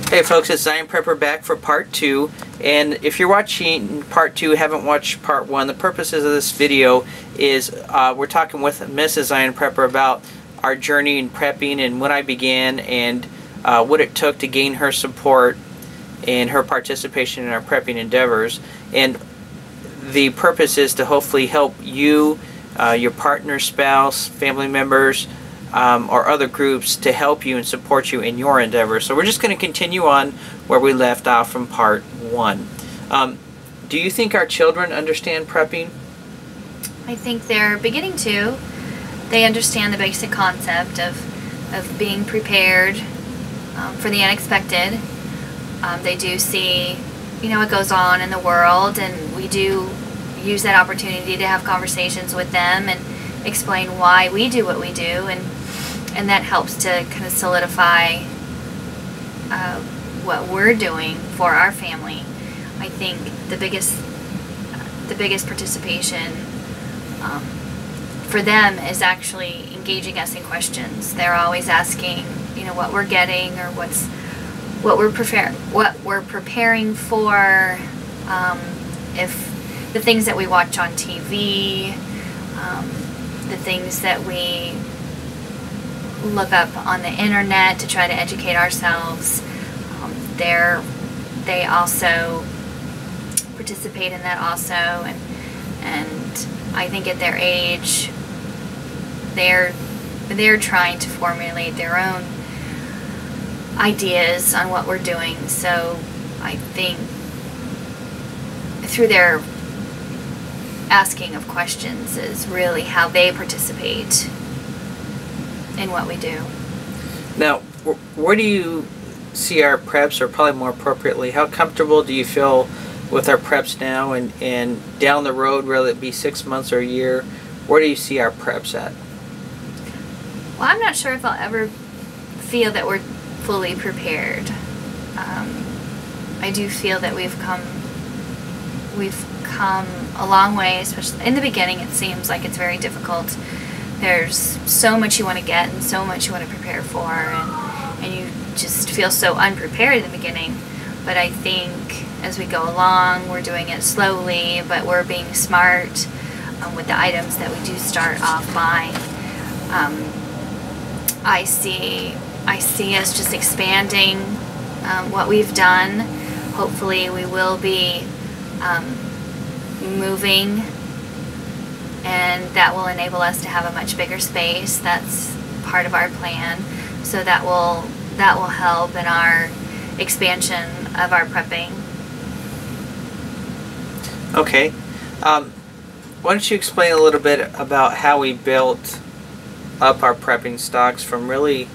Hey folks, it's Zion Prepper back for part 2, and if you're watching part 2, haven't watched part 1, the purposes of this video is we're talking with Mrs. Zion Prepper about our journey in prepping and when I began and what it took to gain her support and her participation in our prepping endeavors. And the purpose is to hopefully help you, your partner, spouse, family members, or other groups to help you and support you in your endeavors. So we're just going to continue on where we left off from part 1. Do you think our children understand prepping? I think they're beginning to. They understand the basic concept of being prepared for the unexpected. They do see, what goes on in the world, and we do use that opportunity to have conversations with them and explain why we do what we do, and that helps to kind of solidify what we're doing for our family. I think the biggest participation for them is actually engaging us in questions. They're always asking, what we're getting or what we're preparing for, if the things that we watch on TV, the things that we look up on the internet to try to educate ourselves. They also participate in that also, and I think at their age they're trying to formulate their own ideas on what we're doing. So I think through their asking of questions is really how they participate in what we do. Now, where do you see our preps, or probably more appropriately, how comfortable do you feel with our preps now, and down the road, whether it be 6 months or a year, where do you see our preps at? Well, I'm not sure if I'll ever feel that we're fully prepared. I do feel that we've come a long way, especially in the beginning. It seems like it's very difficult. There's so much you want to get and so much you want to prepare for, and you just feel so unprepared in the beginning. But I think as we go along, we're doing it slowly, but we're being smart with the items that we do start off by. I see us just expanding what we've done. Hopefully we will be moving, and that will enable us to have a much bigger space. That's part of our plan. So that will help in our expansion of our prepping. Okay. Why don't you explain a little bit about how we built up our prepping stocks from really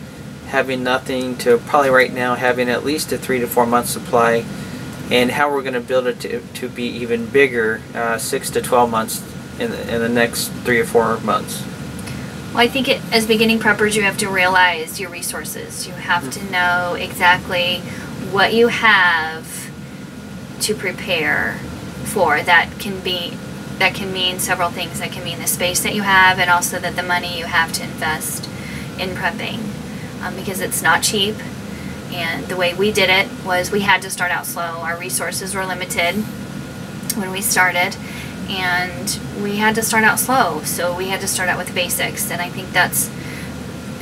having nothing to probably right now having at least a 3 to 4 month supply, and how we're going to build it to be even bigger, 6 to 12 months in the next 3 or 4 months. Well, I think as beginning preppers, you have to realize your resources. You have to know exactly what you have to prepare for. That can mean several things. That can mean the space that you have, and also that the money you have to invest in prepping, because it's not cheap. And the way we did it was we had to start out slow. Our resources were limited when we started, and we had to start out slow. So we had to start out with the basics, and I think that's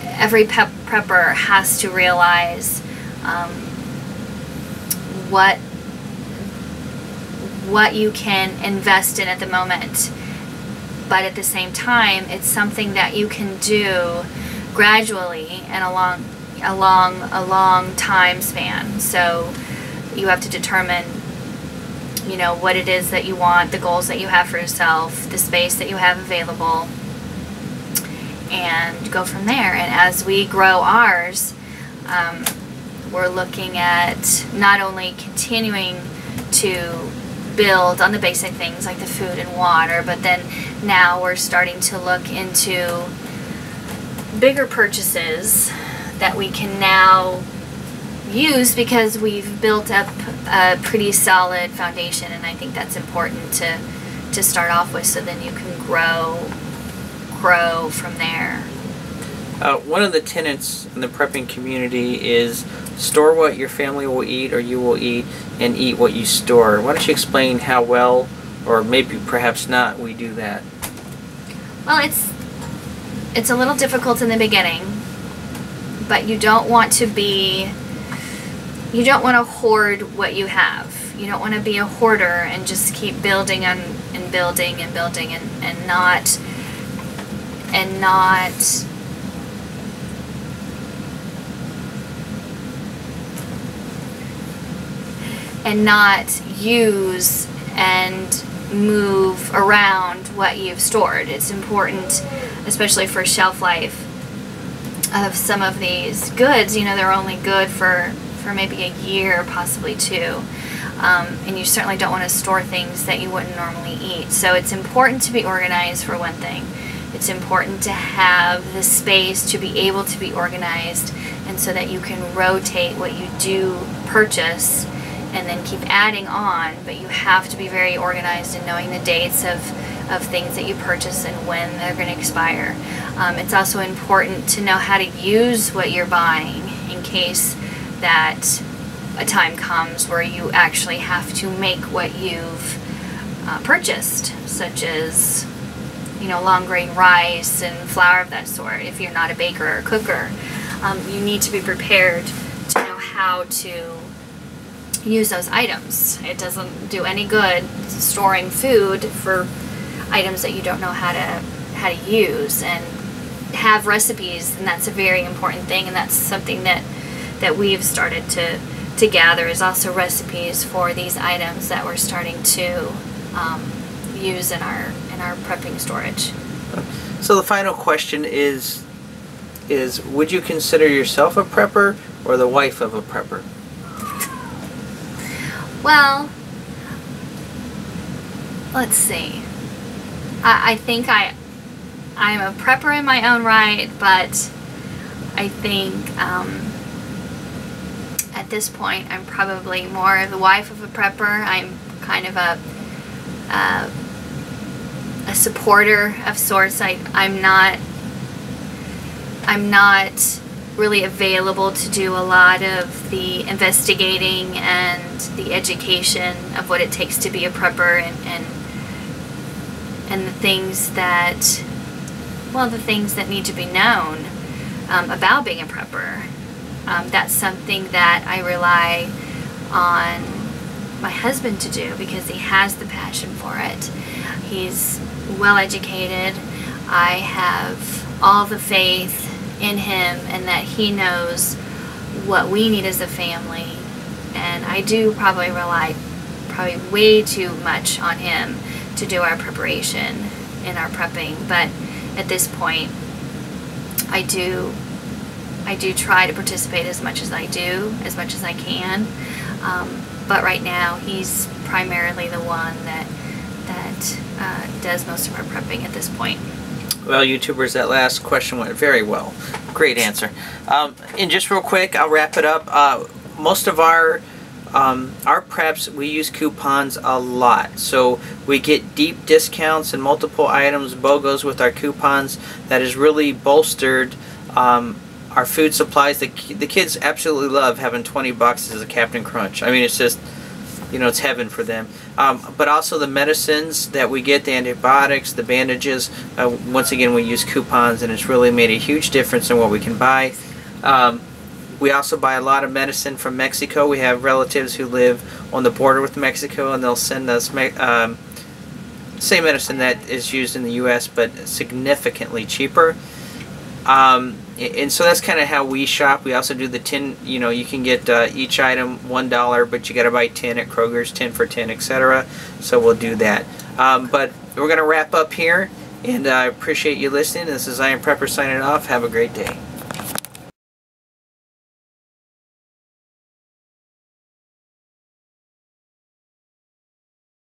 every prepper has to realize what you can invest in at the moment, but at the same time it's something that you can do gradually and along a long time span. So you have to determine what it is that you want, the goals that you have for yourself, the space that you have available, and go from there. And as we grow ours, we're looking at not only continuing to build on the basic things like the food and water, but then now we're starting to look into bigger purchases that we can now use because we've built up a pretty solid foundation, and I think that's important to start off with, so then you can grow from there. One of the tenets in the prepping community is store what your family will eat or you will eat, and eat what you store. Why don't you explain how well, or maybe perhaps not, we do that? Well, it's a little difficult in the beginning, but you don't want to hoard what you have. You don't want to be a hoarder and just keep building and building and building and not use and move around what you've stored. It's important, especially for shelf life of some of these goods. You know, they're only good for maybe a year, possibly 2. And you certainly don't want to store things that you wouldn't normally eat. So it's important to be organized, for one thing. It's important to have the space to be able to be organized, and so that you can rotate what you do purchase and then keep adding on, but you have to be very organized in knowing the dates of things that you purchase and when they're going to expire. It's also important to know how to use what you're buying in case that a time comes where you actually have to make what you've purchased, such as, you know, long grain rice and flour of that sort. If you're not a baker or a cooker, you need to be prepared to know how to use those items. It doesn't do any good storing food for items that you don't know how to use, and have recipes. And that's a very important thing, and that's something that we've started to gather, is also recipes for these items that we're starting to use in our prepping storage. So the final question is would you consider yourself a prepper or the wife of a prepper? Well, let's see. I think I'm a prepper in my own right, but I think at this point I'm probably more the wife of a prepper. I'm kind of a supporter of sorts. I'm not really available to do a lot of the investigating and the education of what it takes to be a prepper, and the things that need to be known about being a prepper. That's something that I rely on my husband to do, because he has the passion for it. He's well educated. I have all the faith in him, and that he knows what we need as a family. And I do probably rely way too much on him to do our preparation in our prepping. But at this point, I do try to participate as much as I can. But right now, he's primarily the one that does most of our prepping at this point. Well, YouTubers, that last question went very well. Great answer. And just real quick, I'll wrap it up. Most of our preps, we use coupons a lot. So we get deep discounts and multiple items, BOGOs with our coupons. That has really bolstered our food supplies. The kids absolutely love having 20 boxes of Captain Crunch. I mean, it's just, you know, it's heaven for them. But also the medicines that we get, the antibiotics, the bandages, once again we use coupons, and it's really made a huge difference in what we can buy. We also buy a lot of medicine from Mexico. We have relatives who live on the border with Mexico, and they'll send us same medicine that is used in the US, but significantly cheaper. And so that's kind of how we shop. We also do the 10, you know, you can get each item $1, but you got to buy 10 at Kroger's, 10 for 10, etc. So we'll do that. But we're going to wrap up here, and I appreciate you listening. This is Zion Prepper signing off. Have a great day.